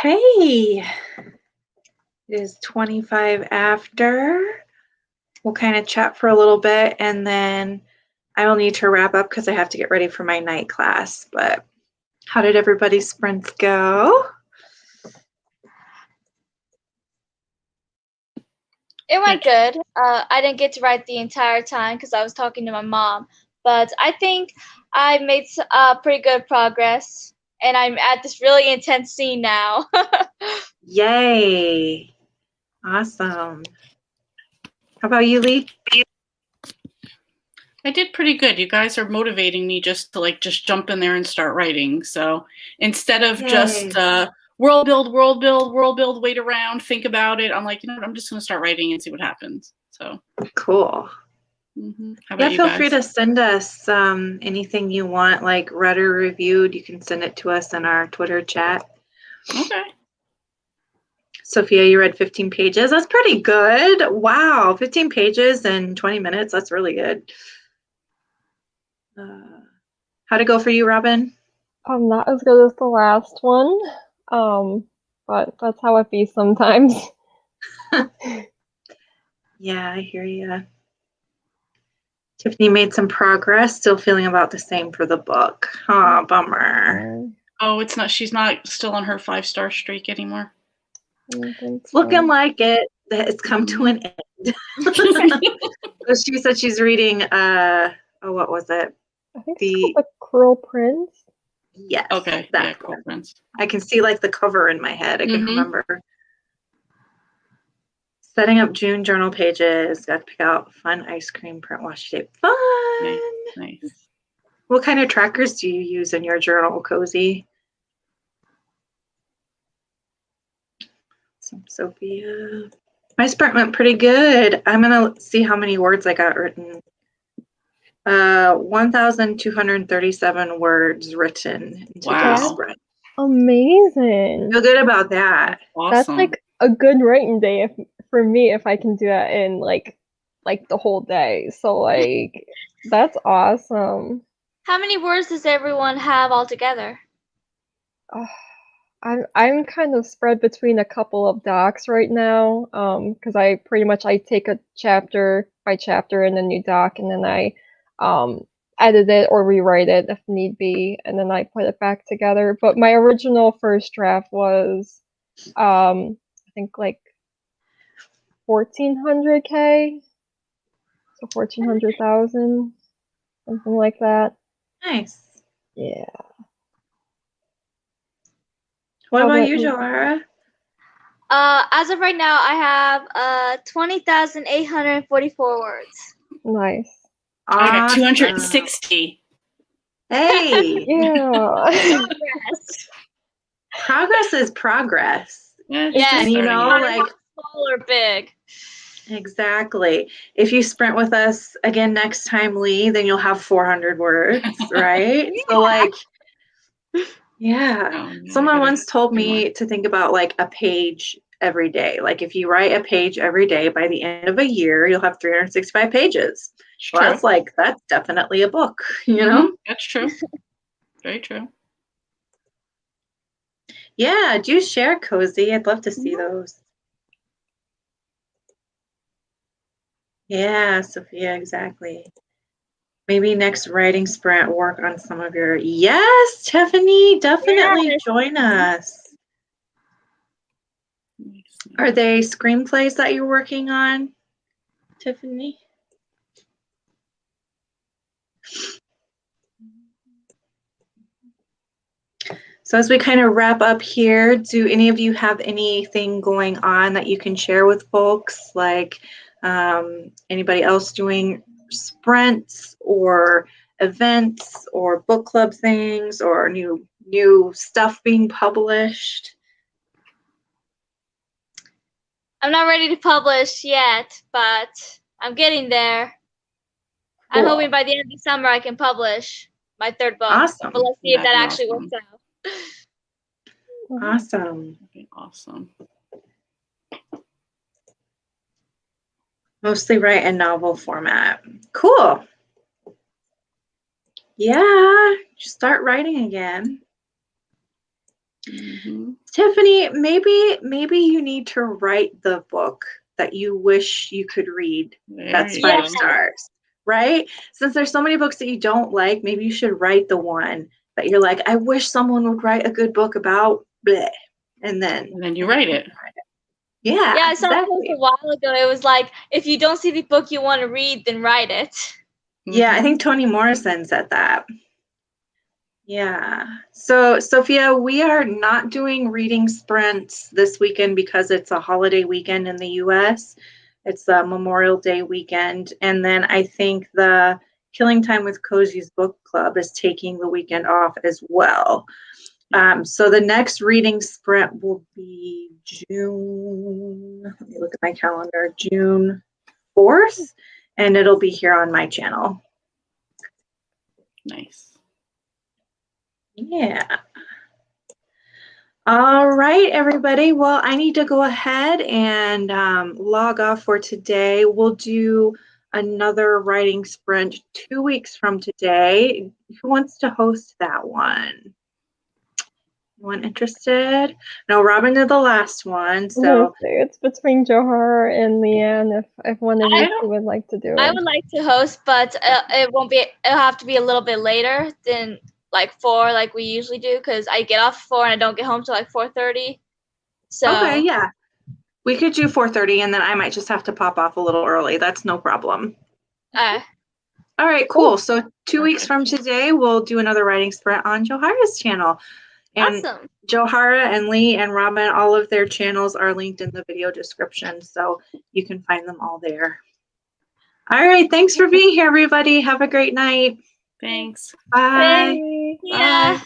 [SPEAKER 1] Okay. It is 25 after. We'll kind of chat for a little bit, and then I will need to wrap up because I have to get ready for my night class. But how did everybody's sprints go?
[SPEAKER 4] It went good. I didn't get to write the entire time because I was talking to my mom, but I think I made pretty good progress, and I'm at this really intense scene now.
[SPEAKER 1] Yay. Awesome. How about you, Lee?
[SPEAKER 5] I did pretty good. You guys are motivating me just to just jump in there and start writing. So instead of just world build, wait around, think about it, I'm like, you know what, I'm just going to start writing and see what happens. So
[SPEAKER 1] Cool.
[SPEAKER 5] How about you
[SPEAKER 1] feel
[SPEAKER 5] guys?
[SPEAKER 1] free to send us anything you want, like read or reviewed. You can send it to us in our Twitter chat.
[SPEAKER 5] Okay.
[SPEAKER 1] Sophia, you read 15 pages. That's pretty good. Wow, 15 pages in 20 minutes. That's really good. How'd it go for you, Robin?
[SPEAKER 2] Not as good as the last one, but that's how it be sometimes.
[SPEAKER 1] Yeah, I hear you. Tiffany made some progress. Still feeling about the same for the book. Oh, bummer.
[SPEAKER 5] Oh, it's not. She's not still on her 5-star streak anymore.
[SPEAKER 1] It's looking like it. It's come to an end. So she said she's reading. What was it?
[SPEAKER 2] I think it's called The Cruel Prince.
[SPEAKER 1] Yes.
[SPEAKER 5] Okay. Yeah, Cruel Prince.
[SPEAKER 1] I can see the cover in my head. I can remember. Setting up June journal pages. Got to pick out fun ice cream print washi tape. Fun.
[SPEAKER 5] Nice.
[SPEAKER 1] What kind of trackers do you use in your journal, Cozy? Some Sophia. My sprint went pretty good. I'm gonna see how many words I got written. 1,237 words written into the sprint.
[SPEAKER 2] Amazing.
[SPEAKER 1] Feel good about that.
[SPEAKER 5] Awesome.
[SPEAKER 2] That's a good writing day for me if I can do that in like the whole day. So that's awesome.
[SPEAKER 4] How many words does everyone have altogether?
[SPEAKER 2] I'm kind of spread between a couple of docs right now, because I take a chapter by chapter in a new doc, and then I edit it or rewrite it if need be, and then I put it back together. But my original first draft was, I think 1,400K, so 1,400,000, something like that.
[SPEAKER 1] Nice.
[SPEAKER 2] Yeah.
[SPEAKER 1] What about you, Johara?
[SPEAKER 4] As of right now, I have 20,844 words.
[SPEAKER 2] Nice.
[SPEAKER 5] I got 260.
[SPEAKER 1] Hey.
[SPEAKER 2] Yeah.
[SPEAKER 1] Progress is progress.
[SPEAKER 4] Yes.
[SPEAKER 1] And
[SPEAKER 4] small or big.
[SPEAKER 1] Exactly. If you sprint with us again next time, Lee, then you'll have 400 words, right?
[SPEAKER 4] Yeah.
[SPEAKER 1] So someone once told me to think about a page every day. If you write a page every day, by the end of a year, you'll have 365 pages. Well, that's definitely a book, you know?
[SPEAKER 5] That's true. Very true.
[SPEAKER 1] Yeah, do share, Cozy. I'd love to see those. Yeah, Sophia, exactly. Maybe next writing sprint, work on some of your... Yes, Tiffany, definitely join us. Are they screenplays that you're working on, Tiffany? So as we kind of wrap up here, do any of you have anything going on that you can share with folks? Anybody else doing sprints or events or book club things or new stuff being published?
[SPEAKER 4] I'm not ready to publish yet, but I'm getting there.
[SPEAKER 1] Cool.
[SPEAKER 4] I'm hoping by the end of the summer I can publish my third book.
[SPEAKER 1] Awesome.
[SPEAKER 4] But let's see if that actually works out.
[SPEAKER 1] Awesome.
[SPEAKER 5] Awesome.
[SPEAKER 1] Mostly write in novel format. Cool. Yeah, just start writing again. Tiffany, maybe you need to write the book that you wish you could read. That's 5 stars, right? Since there's so many books that you don't like, maybe you should write the one that you're like, I wish someone would write a good book about bleh. And then
[SPEAKER 5] you write it.
[SPEAKER 1] Yeah.
[SPEAKER 4] Yeah, I saw a post a while ago. It was like, if you don't see the book you want to read, then write it.
[SPEAKER 1] Yeah, I think Toni Morrison said that. Yeah. So, Sophia, we are not doing reading sprints this weekend because it's a holiday weekend in the US. It's the Memorial Day weekend. And then I think the Killing Time with Cozy's book club is taking the weekend off as well. So the next reading sprint will be June, let me look at my calendar, June 4th, and it'll be here on my channel.
[SPEAKER 5] Nice.
[SPEAKER 1] Yeah. All right, everybody. Well, I need to go ahead and log off for today. We'll do another writing sprint 2 weeks from today. Who wants to host that one? Anyone interested? No, Robin did the last one. So
[SPEAKER 2] it's between Johara and Leanne. If one of you two would like to do it,
[SPEAKER 4] I would like to host, but it won't be. It'll have to be a little bit later than like 4, like we usually do, because I get off 4 and I don't get home till like 4:30. So
[SPEAKER 1] okay, yeah, we could do 4:30, and then I might just have to pop off a little early. That's no problem. All right, cool. So 2 weeks from today, we'll do another writing sprint on Johara's channel. And
[SPEAKER 4] awesome.
[SPEAKER 1] Johara and Lee and Robin, all of their channels are linked in the video description, so you can find them all there. All right, thanks for being here, everybody. Have a great night.
[SPEAKER 5] Thanks.
[SPEAKER 1] Bye.
[SPEAKER 4] Yeah.
[SPEAKER 5] Bye.